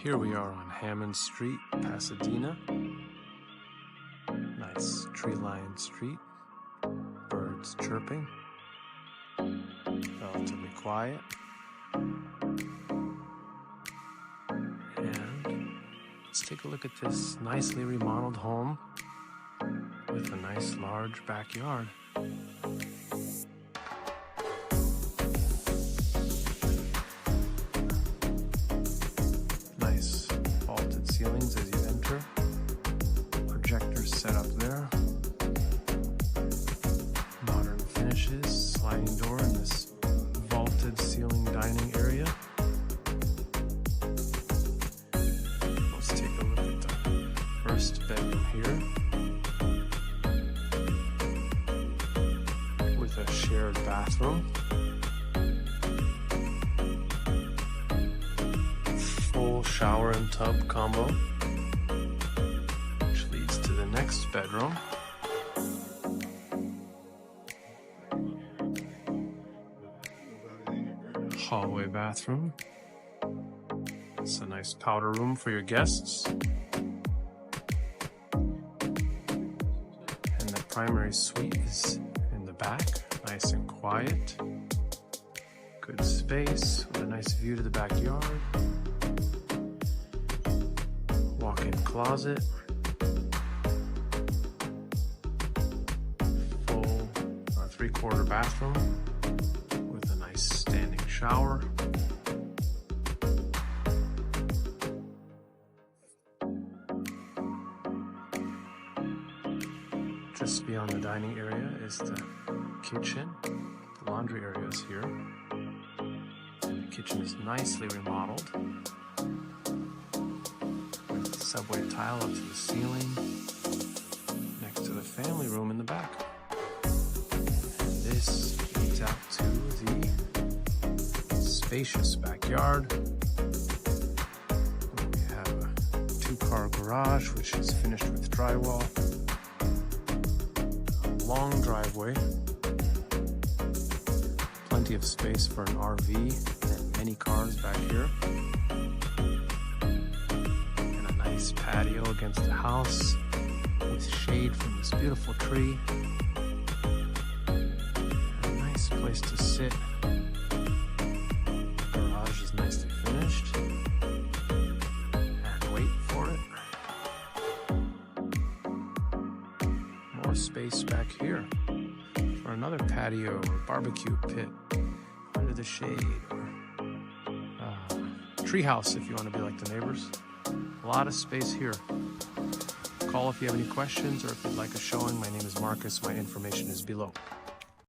Here we are on Hammond Street, Pasadena. Nice tree-lined street. Birds chirping. Relatively quiet. And let's take a look at this nicely remodeled home with a nice large backyard. Nice vaulted ceilings as you enter. Projectors set up there. Modern finishes, sliding door in this vaulted ceiling dining area. Let's take a look at the first bedroom here, with a shared bathroom. Full shower and tub combo, which leads to the next bedroom. Hallway bathroom. It's a nice powder room for your guests. And the primary suite is in the back, nice and quiet. Good space with a nice view to the backyard. Walk-in closet. Full 3/4 bathroom with a nice standing shower. Just beyond the dining area is the kitchen. The laundry area is here. And the kitchen is nicely remodeled, with the subway tile up to the ceiling, next to the family room in the back. And this leads out to the spacious backyard. We have a 2-car garage, which is finished with drywall. Long driveway, plenty of space for an RV and many cars back here, and a nice patio against the house with shade from this beautiful tree. A nice place to sit. The garage is nicely finished, and wait for it. More space back here for another patio or barbecue pit under the shade, or treehouse if you want to be like the neighbors. A lot of space here. Call if you have any questions or if you'd like a showing. My name is Marcus. My information is below.